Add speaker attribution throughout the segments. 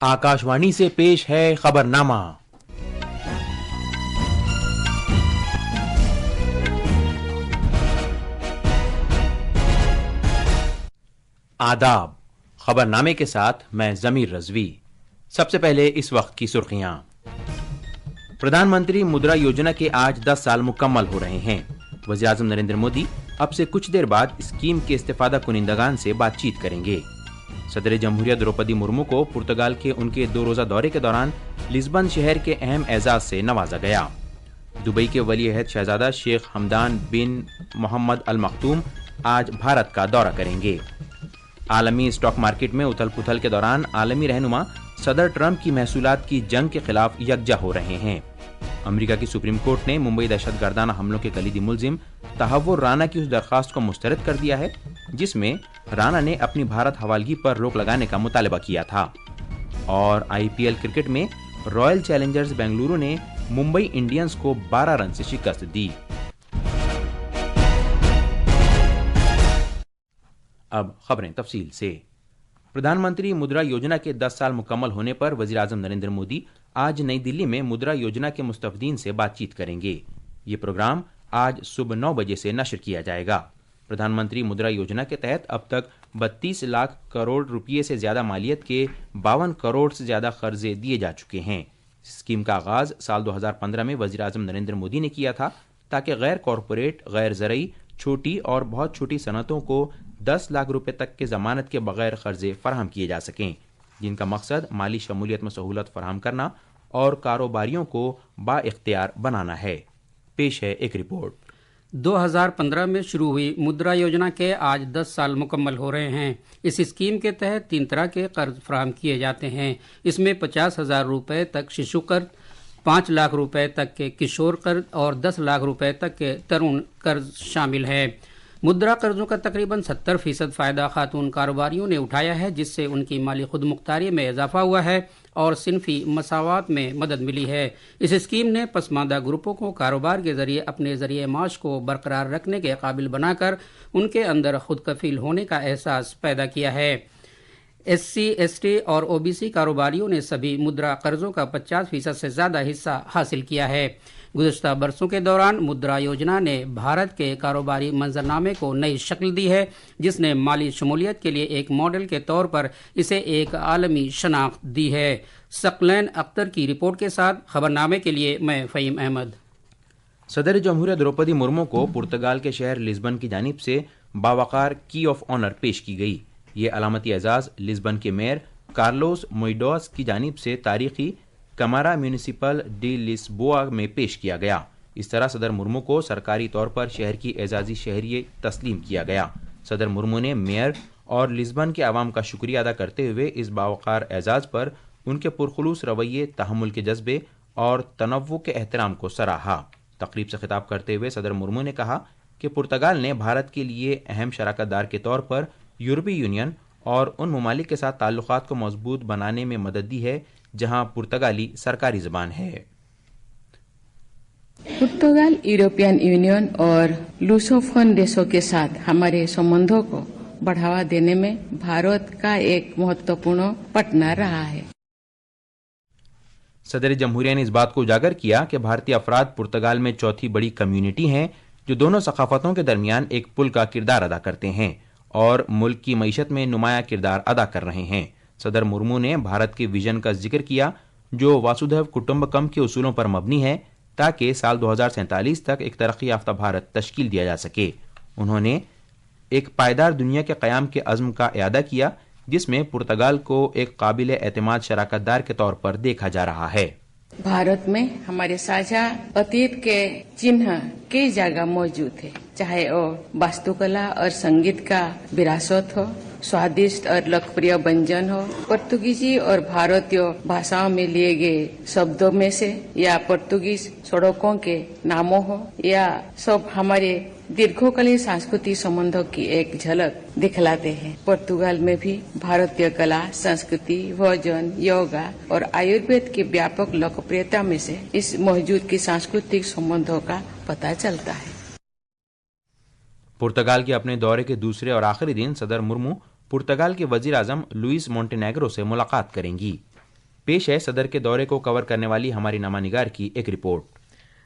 Speaker 1: आकाशवाणी से पेश है खबरनामा। आदाब। खबरनामे के साथ मैं जमीर रजवी। सबसे पहले इस वक्त की सुर्खियां। प्रधानमंत्री मुद्रा योजना के आज 10 साल मुकम्मल हो रहे हैं। वज़ीर-ए-आज़म नरेंद्र मोदी अब से कुछ देर बाद स्कीम के इस्तेफादा कुनिंदगान से बातचीत करेंगे। सदर जमहूरिया द्रौपदी मुर्मू को पुर्तगाल के उनके 2 रोजा दौरे के दौरान लिस्बन शहर के अहम एजाज से नवाजा गया। दुबई के वली अहद शहजादा शेख हमदान बिन मोहम्मद अल मखतूम आज भारत का दौरा करेंगे। आलमी स्टॉक मार्केट में उथल पुथल के दौरान आलमी रहनुमा सदर ट्रंप की महसूलात की जंग के खिलाफ यकजा हो रहे हैं। अमेरिका की सुप्रीम कोर्ट ने मुंबई दहशतगर्दाना हमलों के कलीदी मुलजिम तहव्वुर राना की उस दरखास्त को मुस्तरद कर दिया है जिसमें राना ने अपनी भारत हवालगी पर रोक लगाने का मुतालबा किया था। और आईपीएल क्रिकेट में रॉयल चैलेंजर्स बेंगलुरु ने मुंबई इंडियंस को 12 रन से शिकस्त दी। अब खबरें तफसील से। प्रधानमंत्री मुद्रा योजना के 10 साल मुकम्मल होने पर वज़ीर-ए-आज़म नरेंद्र मोदी आज नई दिल्ली में मुद्रा योजना के मुस्तफदीन से बातचीत करेंगे। ये प्रोग्राम आज सुबह 9 बजे से नशर किया जाएगा। प्रधानमंत्री मुद्रा योजना के तहत अब तक 32 लाख करोड़ रुपये से ज्यादा मालियत के 52 करोड़ से ज्यादा कर्जे दिए जा चुके हैं। स्कीम का आगाज साल 2015 में वज़ीर-ए-आज़म नरेंद्र मोदी ने किया था ताकि गैर कॉरपोरेट, गैर ज़रई, छोटी और बहुत छोटी सनतों को 10 लाख रुपए तक के ज़मानत के बगैर कर्जे फराहम किए जा सकें, जिनका मकसद माली शमूलियत में सहूलत फराहम करना और कारोबारियों को बाइख्तियार बनाना है। पेश है एक रिपोर्ट।
Speaker 2: 2015 में शुरू हुई मुद्रा योजना के आज 10 साल मुकम्मल हो रहे हैं। इस स्कीम के तहत 3 तरह के कर्ज फराहम किए जाते हैं। इसमें 50,000 रुपए तक शिशु कर्ज, 5 लाख रुपए तक के किशोर कर्ज और 10 लाख रुपए तक के तरुण कर्ज शामिल है। मुद्रा कर्जों का तकरीबन 70% फायदा खातून कारोबारियों ने उठाया है, जिससे उनकी माली खुद मुख्तारी में इजाफा हुआ है और सिनफी मसावात में मदद मिली है। इस स्कीम ने पसमानदा ग्रुपों को कारोबार के जरिए अपने जरिए माश को बरकरार रखने के काबिल बनाकर उनके अंदर खुद कफील होने का एहसास पैदा किया है। एससी, एसटी और ओबीसी कारोबारियों ने सभी मुद्रा कर्जों का 50% से ज्यादा हिस्सा हासिल किया है। गुज़श्ता बरसों के दौरान मुद्रा योजना ने भारत के कारोबारी मंजरनामे को नई शक्ल दी है, जिसने माली शमूलियत के लिए एक मॉडल के तौर पर इसे एक आलमी शनाख्त दी है। सकलैन अख्तर की रिपोर्ट के साथ खबरनामे के लिए मैं फ़हीम अहमद।
Speaker 1: सदर जमहूरिया द्रौपदी मुर्मू को पुर्तगाल के शहर लिस्बन की जानिब से बावकार की ऑफ ऑनर पेश की गई। ये अलामती एजाज लिस्बन के मेयर कार्लोस मोइडोस की जानिब से तारीखी कमारा म्यूनिसिपल डी लिस्बोआ में पेश किया गया। इस तरह सदर मुर्मू को सरकारी तौर पर शहर की एजाजी शहरियत तस्लीम किया गया। सदर मुर्मू ने मेयर और लिस्बन के आवाम का शुक्रिया अदा करते हुए इस बावकार एजाज पर उनके पुरखुलूस रवैये, तहम्मुल के जज्बे और तनव्वु के एहतराम को सराहा। तकरीब से खिताब करते हुए सदर मुर्मू ने कहा कि पुर्तगाल ने भारत के लिए अहम शराकतदार के तौर पर यूरोपीय यूनियन और उन ममालिक के साथ ताल्लुकात को मजबूत बनाने में मदद दी है जहां पुर्तगाली सरकारी जबान है।
Speaker 3: पुर्तगाल यूरोपियन यूनियन और लूसोफोन देशों के साथ हमारे संबंधों को बढ़ावा देने में भारत का एक महत्वपूर्ण पार्टनर रहा है।
Speaker 1: सदर जमहूरिया ने इस बात को उजागर किया कि भारतीय अफराद पुर्तगाल में चौथी बड़ी कम्युनिटी हैं जो दोनों सकाफतों के दरमियान एक पुल का किरदार अदा करते हैं और मुल्क की मईशत में नुमाया किरदार अदा कर रहे हैं। सदर मुर्मू ने भारत के विजन का जिक्र किया जो वासुधैव कुटुंबकम के उसूलों पर मबनी है ताकि साल 2047 तक एक तरक्की याफ्ता भारत तश्कील दिया जा सके। उन्होंने एक पायदार दुनिया के क़याम के अज़्म का इयादा किया जिसमें पुर्तगाल को एक काबिल एतमाद शराकतदार के तौर पर देखा जा रहा है।
Speaker 3: भारत में हमारे साझा अतीत के चिन्ह कई जगह मौजूद है, चाहे वो वास्तुकला और संगीत का विरासत हो, स्वादिष्ट और लोकप्रिय व्यंजन हो, पुर्तगीजी और भारतीय भाषाओं में लिए गए शब्दों में से या पुर्तगीज सड़कों के नामों हो, या सब हमारे दीर्घकालीन सांस्कृतिक संबंधों की एक झलक दिखलाते हैं। पुर्तगाल में भी भारतीय कला, संस्कृति, भोजन, योगा और आयुर्वेद की व्यापक लोकप्रियता में से इस मौजूद की सांस्कृतिक संबंधों का पता चलता है।
Speaker 1: पुर्तगाल के अपने दौरे के दूसरे और आखिरी दिन सदर मुर्मू पुर्तगाल के वजीर आजम लुइस मोंटेनेग्रो से मुलाकात करेंगी। پیش ہے صدر کے دورے کو کور کرنے والی ہماری نامہ نگار کی ایک رپورٹ۔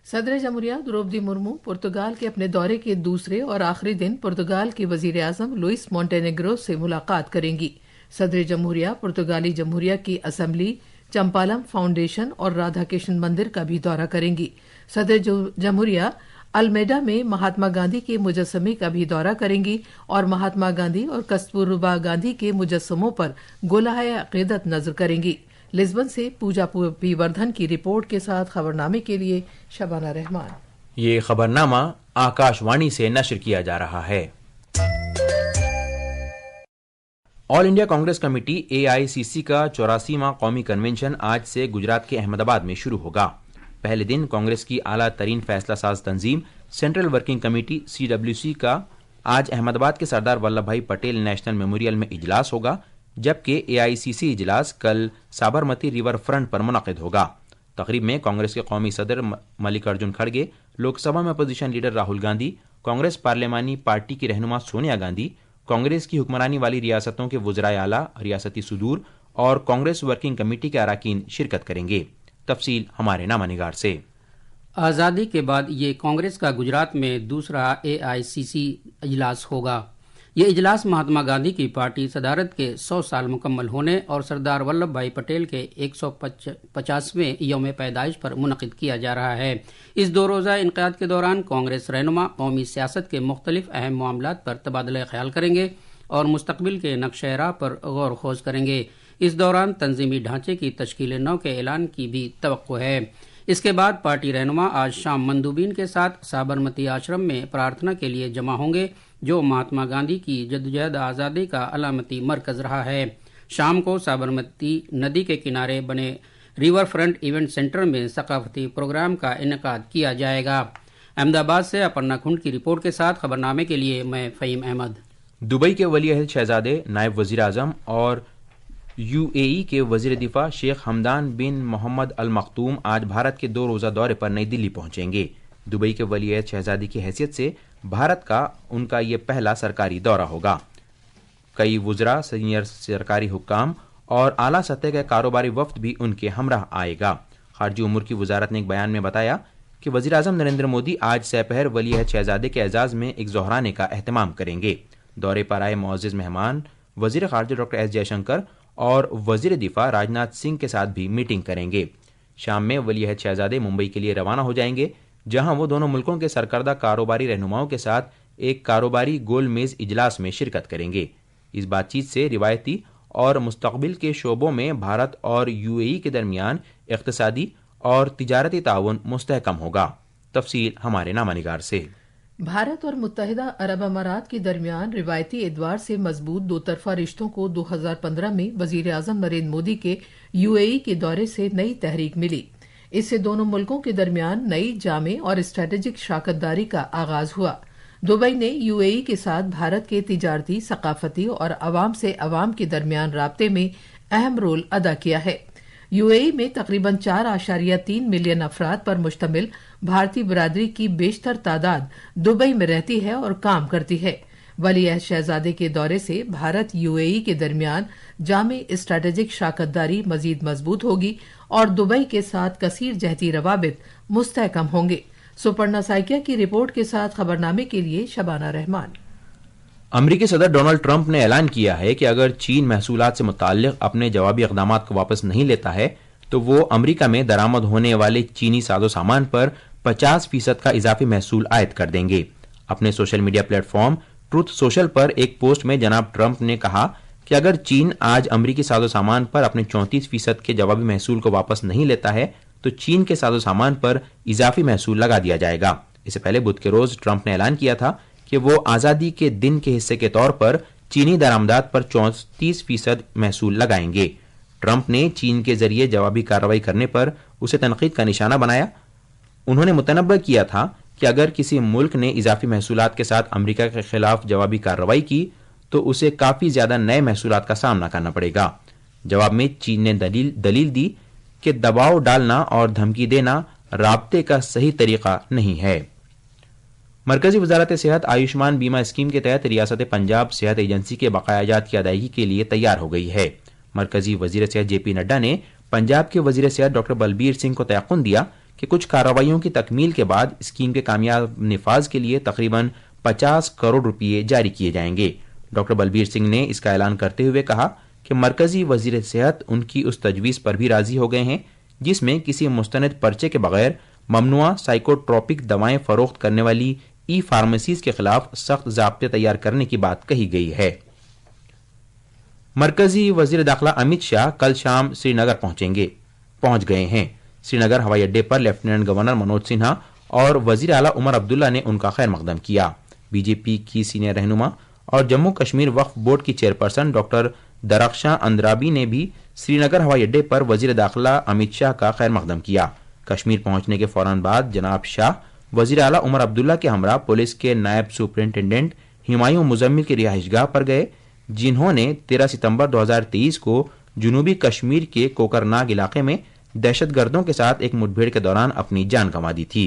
Speaker 4: صدر جمہوریہ دروپدی مرمو پرتگال کے اپنے دورے کے دوسرے اور آخری دن پرتگال کے وزیر اعظم لوئس مونٹینیگرو سے ملاقات کریں گی۔ صدر جمہوریہ پرتگالی جمہوریہ کی اسمبلی، چمپالم فاؤنڈیشن اور رادھا کرشن مندر کا بھی دورہ کریں گی۔ صدر جمہوریہ المیڈا میں مہاتما گاندھی کے مجسمے کا بھی دورہ کریں گی اور مہاتما گاندھی اور کستوربا گاندھی کے مجسموں پر گولہ عقیدت نظر کریں گی۔ لزبن سے پوجا پی وردھن کی رپورٹ کے ساتھ خبرنامے کے لیے شبانہ رحمان۔
Speaker 1: یہ خبرنامہ آکاش وانی سے نشر کیا جا رہا ہے۔ آل انڈیا کانگریس کمیٹی AICC کا 84واں قومی کنونشن آج سے گجرات کے احمد آباد میں شروع ہوگا۔ پہلے دن کانگریس کی اعلیٰ ترین فیصلہ ساز تنظیم سینٹرل ورکنگ کمیٹی CWC کا آج احمد آباد کے سردار ولبھ بھائی پٹیل نیشنل میموریل میں اجلاس ہوگا، جبکہ AICC اجلاس کل سابرمتی ریور فرنٹ پر منعقد ہوگا۔ تقریب میں کانگریس کے قومی صدر ملک ارجن کھڑگے، لوک سبھا میں اپوزیشن لیڈر راہل گاندھی، کانگریس پارلیمانی پارٹی کی رہنما سونیا گاندھی، کانگریس کی حکمرانی والی ریاستوں کے وزرائے اعلیٰ، ریاستی صدور اور کانگریس ورکنگ کمیٹی کے اراکین شرکت کریں گے۔ تفصیل ہمارے نامہ نگار سے۔
Speaker 2: آزادی کے بعد یہ کانگریس کا گجرات میں دوسرا AICC اجلاس ہوگا۔ یہ اجلاس مہاتما گاندھی کی پارٹی صدارت کے 100 سال مکمل ہونے اور سردار ولبھ بھائی پٹیل کے 150ویں یوم پیدائش پر منعقد کیا جا رہا ہے۔ اس 2 روزہ انعقاد کے دوران کانگریس رہنما قومی سیاست کے مختلف اہم معاملات پر تبادلہ خیال کریں گے اور مستقبل کے نقشہ راہ پر غور و خوض کریں گے۔ اس دوران تنظیمی ڈھانچے کی تشکیل نو کے اعلان کی بھی توقع ہے۔ اس کے بعد پارٹی رہنما آج شام مندوبین کے ساتھ سابرمتی آشرم میں پرارتھنا کے لیے جمع ہوں گے، جو مہاتما گاندھی کی جدوجہد آزادی کا علامتی مرکز رہا ہے۔ شام کو سابرمتی ندی کے کنارے بنے ریور فرنٹ ایونٹ سینٹر میں ثقافتی پروگرام کا انعقاد کیا جائے گا۔ احمد آباد سے اپرنا کھنڈ کی رپورٹ کے ساتھ خبرنامے کے لیے میں فہیم احمد۔
Speaker 1: دبئی کے ولی عہد شہزادے، نائب وزیر اعظم اور UAE کے وزیر دفاع شیخ حمدان بن محمد المختوم آج بھارت کے 2 روزہ دورے پر نئی دلی پہنچیں گے۔ دبئی کے ولی عہد شہزادی کی حیثیت سے بھارت کا ان کا یہ پہلا سرکاری دورہ ہوگا۔ کئی وزراء، سینئر سرکاری حکام اور اعلیٰ سطح کا کاروباری وفد بھی ان کے ہمراہ آئے گا۔ خارجہ امور کی وزارت نے ایک بیان میں بتایا کہ وزیر اعظم نریندر مودی آج سپہر ولی عہد شہزادے کے اعزاز میں ایک ظہرانے کا اہتمام کریں گے۔ دورے پر آئے معزز مہمان وزیر خارجہ ڈاکٹر ایس جے شنکر اور وزیر دفاع راجناتھ سنگھ کے ساتھ بھی میٹنگ کریں گے۔ شام میں ولی عہد شہزادے ممبئی کے لیے روانہ ہو جائیں گے، جہاں وہ دونوں ملکوں کے سرکردہ کاروباری رہنماؤں کے ساتھ ایک کاروباری گول میز اجلاس میں شرکت کریں گے۔ اس بات چیت سے روایتی اور مستقبل کے شعبوں میں بھارت اور UAE کے درمیان اقتصادی اور تجارتی تعاون مستحکم ہوگا۔ تفصیل ہمارے نامہ نگار سے۔
Speaker 4: بھارت اور متحدہ عرب امارات کے درمیان روایتی اعتبار سے مضبوط 2 طرفہ رشتوں کو 2015 میں وزیر اعظم نریندر مودی کے UAE کے دورے سے نئی تحریک ملی۔ اس سے دونوں ملکوں کے درمیان نئی جامع اور اسٹریٹجک شراکت داری کا آغاز ہوا۔ دبئی نے UAE کے ساتھ بھارت کے تجارتی، ثقافتی اور عوام سے عوام کے درمیان رابطے میں اہم رول ادا کیا ہے۔ UAE میں تقریباً 4.3 ملین افراد پر مشتمل بھارتی برادری کی بیشتر تعداد دبئی میں رہتی ہے اور کام کرتی ہے۔ ولی عہد شہزادے کے دورے سے بھارت UAE کے درمیان جامع اسٹریٹجک شراکت داری مزید مضبوط ہوگی اور دبئی کے ساتھ کثیر جہتی روابط مستحکم ہوں گے۔ سپرنا سائکیا کی رپورٹ کے ساتھ خبرنامے کے لیے شبانہ رحمان۔
Speaker 1: امریکی صدر ڈونلڈ ٹرمپ نے اعلان کیا ہے کہ اگر چین محصولات سے متعلق اپنے جوابی اقدامات کو واپس نہیں لیتا ہے تو وہ امریکہ میں درآمد ہونے والے چینی ساز و سامان پر 50% کا اضافی محصول عائد کر دیں گے۔ اپنے social media platform Truth Social پر ایک پوسٹ میں جناب ٹرمپ نے کہا کہ اگر چین آج امریکی ساز و سامان پر اپنے 34% کے جوابی محصول کو واپس نہیں لیتا ہے تو چین کے ساز و سامان پر اضافی محصول لگا دیا جائے گا۔ اس سے پہلے بدھ کے روز ٹرمپ نے اعلان کیا تھا کہ وہ آزادی کے دن کے حصے کے طور پر چینی درآمدات پر 34% محصول لگائیں گے۔ ٹرمپ نے چین کے ذریعے جوابی کارروائی کرنے پر اسے تنقید کا نشانہ بنایا۔ انہوں نے متنبہ کیا تھا کہ اگر کسی ملک نے اضافی محصولات کے ساتھ امریکہ کے خلاف جوابی کارروائی کی تو اسے کافی زیادہ نئے محصولات کا سامنا کرنا پڑے گا۔ جواب میں چین نے دلیل دی کہ دباؤ ڈالنا اور دھمکی دینا رابطے کا صحیح طریقہ نہیں ہے۔ مرکزی وزارت صحت آیوشمان بیمہ اسکیم کے تحت ریاست پنجاب صحت ایجنسی کے بقایا جات کی ادائیگی کے لیے تیار ہو گئی ہے۔ مرکزی وزیر صحت JP نڈا نے पंजाब के वजीर सेहत डॉक्टर बलबीर सिंह को तयक़ुन दिया कि कुछ कार्रवाइयों की तकमील के बाद स्कीम के कामयाब निफाज के लिए तकरीबन 50 करोड़ रुपये जारी किए जाएंगे। डॉक्टर बलबीर सिंह ने इसका ऐलान करते हुए कहा कि मरकजी वजीर सेहत उनकी उस तजवीज़ पर भी राजी हो गए हैं जिसमें किसी मुस्तनद पर्चे के बगैर ममनुआ साइकोट्रोपिक दवाएं फरोख्त करने वाली ई फार्मेसीज के खिलाफ सख्त ज़ाब्ते तैयार करने की बात कही गई है। मरकजी वजीर दाखिला अमित शाह कल शाम श्रीनगर पहुंच गए हैं। श्रीनगर हवाई अड्डे पर लेफ्टिनेंट गवर्नर मनोज सिन्हा और वजीर आला उमर अब्दुल्ला ने उनका खैर मकदम किया। बीजेपी की सीनियर रहनुमा और जम्मू कश्मीर वक्फ बोर्ड की चेयरपर्सन डॉक्टर दरख्शां अंद्राबी ने भी श्रीनगर हवाई अड्डे पर वजीर दाखिला अमित शाह का खैर मकदम किया। कश्मीर पहुंचने के फौरन बाद जनाब शाह वजीर आला उमर अब्दुल्ला के हमरा पुलिस के नायब सुपरिंटेंडेंट हिमायूं मुजम्मिल की रिहाइशगाह पर गए, जिन्होंने 13 सितंबर 2023 को जुनूबी कश्मीर के कोकरनाग इलाके में दहशतगर्दों के साथ एक मुठभेड़ के दौरान अपनी जान गंवा दी थी।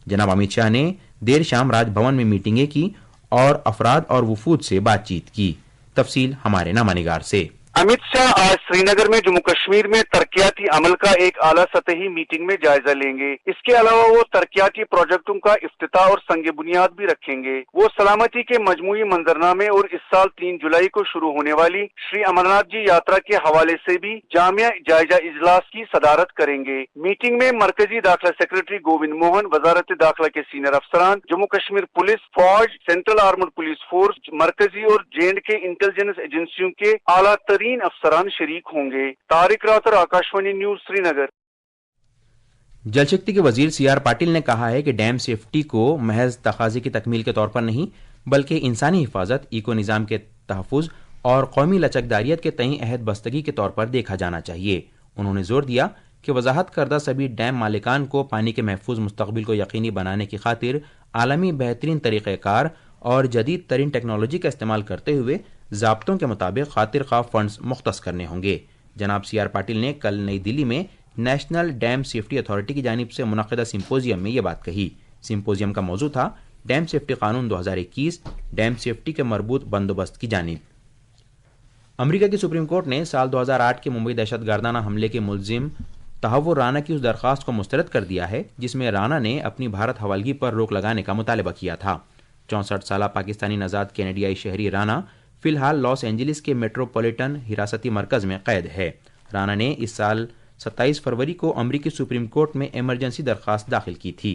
Speaker 1: जनाब अमित शाह ने देर शाम राजभवन में मीटिंगें की और अफराद और वफूद से बातचीत की। तफसील हमारे नामानिगार से।
Speaker 5: अमित शाह आज श्रीनगर में जम्मू कश्मीर में तरक्याती अमल का एक आला सतही मीटिंग में जायजा लेंगे। इसके अलावा वो तरक्याती प्रोजेक्टों का इफ्तिताह और संग बुनियाद भी रखेंगे। वो सलामती के मजमूई मंजरनामे और इस साल 3 जुलाई को शुरू होने वाली श्री अमरनाथ जी यात्रा के हवाले से भी जामिया जायजा इजलास की सदारत करेंगे। मीटिंग में मरकजी दाखिला सेक्रेटरी गोविंद मोहन, वजारत दाखिला के सीनियर अफसरान, जम्मू कश्मीर पुलिस, फौज, सेंट्रल आर्मड पुलिस फोर्स, मरकजी और J&K इंटेलिजेंस एजेंसियों के आला अफसरान शरीक होंगे। तारिक रातर, आकाशवाणी न्यूज, श्रीनगर।
Speaker 1: जल शक्ति के वजीर CR पाटिल ने कहा है कि डैम सेफ्टी को महज तकाजे की तकमील के तौर पर नहीं बल्कि इंसानी हिफाजत, इको निज़ाम के तहफ़्फ़ुज़ और कौमी लचकदारियत के तई अहद बस्तगी के तौर पर देखा जाना चाहिए। उन्होंने जोर दिया कि वजाहत करदा सभी डैम मालिकान को पानी के महफूज मुस्तकबिल को यकीनी बनाने की खातिर आलमी बेहतरीन तरीक़ेकार और जदीद तरीन टेक्नोलॉजी का इस्तेमाल करते हुए ज़ाब्तों के मुताबिक खातिर ख्वाह फंड्स मुख्तस करने होंगे। जनाब CR पाटिल ने कल नई दिल्ली में नेशनल डैम सेफ्टी अथॉरिटी की जानिब से मुनक़िदा सिंपोजियम में ये बात कही। सिंपोजियम का मौजू था डैम सेफ्टी कानून 2021, डैम सेफ्टी के मरबूत बंदोबस्त की जानिब। अमरीका की सुप्रीम कोर्ट ने साल 2008 के मुंबई दहशतगर्दाना हमले के मुलजिम तहव्वुर राना की उस दरख्वास्त को मुस्तरद कर दिया है जिसमें राना ने अपनी भारत हवालगी पर रोक लगाने का मुतालबा किया था। 64 साला पाकिस्तानी नजाद कैनेडियाई शहरी राना फिलहाल लॉस एंजलिस के मेट्रोपॉलिटन हिरासती मरकज में कैद है। राना ने इस साल 27 फरवरी को अमरीकी सुप्रीम कोर्ट में इमरजेंसी दरख्वास्त दाखिल की थी।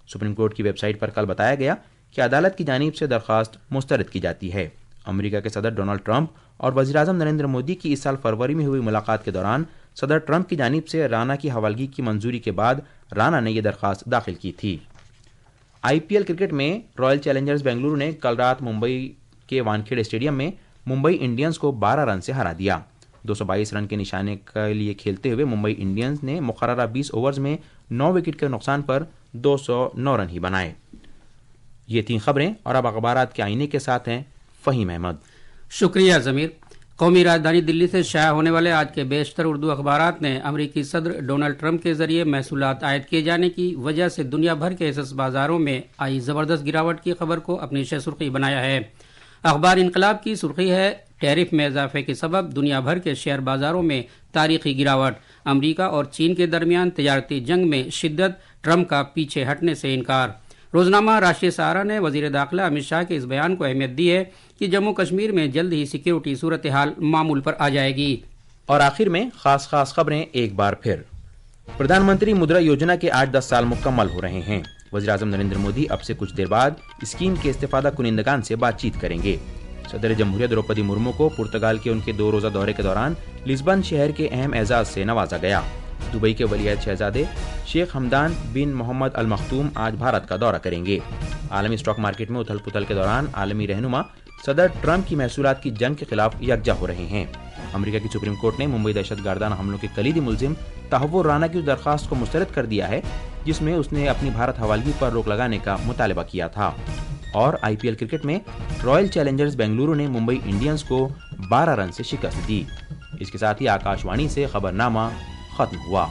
Speaker 1: सुप्रीम कोर्ट की वेबसाइट पर कल बताया गया कि अदालत की जानिब से दरख्वास्त मुस्तरद की जाती है। अमरीका के सदर डोनाल्ड ट्रंप और वज़ीर-ए-आज़म नरेंद्र मोदी की इस साल फरवरी में हुई मुलाकात के दौरान सदर ट्रंप की जानिब से राना की हवालगी की मंजूरी के बाद राना ने यह दरख्वास्त दाखिल की थी। IPL क्रिकेट में रॉयल चैलेंजर्स बेंगलुरु ने कल रात मुंबई के वानखेड़े स्टेडियम में मुंबई इंडियंस को 12 रन से हरा दिया। 222 रन के निशाने के लिए खेलते हुए मुंबई इंडियंस ने मुकर्ररा 20 ओवर्स में 9 विकेट के नुकसान पर 209 रन ही बनाए। ये 3 खबरें और अब अखबारात के आईने के साथ हैं फ़हीम अहमद।
Speaker 2: शुक्रिया ज़मीर। कौमी राजधानी दिल्ली से शाया होने वाले आज के बेशतर उर्दू अखबारात ने अमरीकी सदर डोनाल्ड ट्रंप के जरिए महसूलात आयद किए जाने की वजह से दुनिया भर के एसेस बाजारों में आई ज़बरदस्त गिरावट की खबर को अपनी सुर्खी बनाया है। अखबार इनकलाब की सुर्खी है, टैरिफ में इजाफे के सबब दुनिया भर के शेयर बाजारों में तारीखी गिरावट, अमरीका और चीन के दरमियान तजारती जंग में शिद्दत, ट्रंप का पीछे हटने से इनकार। रोजनामा राष्ट्रीय सहारा ने वजीर दाखिला अमित शाह के इस बयान को अहमियत दी है कि जम्मू कश्मीर में जल्द ही सिक्योरिटी सूरत हाल मामूल पर आ जाएगी।
Speaker 1: और आखिर में खास खबरें एक बार फिर। प्रधानमंत्री मुद्रा योजना के 8-10 साल मुकम्मल हो रहे हैं। वज़ीर-ए-आज़म नरेंद्र मोदी अब से कुछ देर बाद स्कीम के इस्तेफादा कुनिंदगान से बातचीत करेंगे। सदर जमहूरिया द्रौपदी मुर्मू को पुर्तगाल के उनके 2 रोज़ा दौरे के दौरान लिस्बन शहर के अहम एजाज से नवाजा गया। दुबई के वलीअहद शहजादे शेख हमदान बिन मोहम्मद अल मखतूम आज भारत का दौरा करेंगे। आलमी स्टॉक मार्केट में उथल पुथल के दौरान आलमी रहनुमा सदर ट्रंप की महसूलात की जंग के खिलाफ यकजा हो रहे हैं। अमेरिका की सुप्रीम कोर्ट ने मुंबई दहशतगर्दाना हमलों के कलीदी मुलजिम तहव्वुर राना की दरख्वास्त को मुस्तरद कर दिया है जिसमें उसने अपनी भारत हवालगी पर रोक लगाने का मुतालबा किया था। और IPL क्रिकेट में रॉयल चैलेंजर्स बेंगलुरु ने मुंबई इंडियंस को 12 रन से शिकस्त दी। इसके साथ ही आकाशवाणी से खबरनामा खत्म हुआ।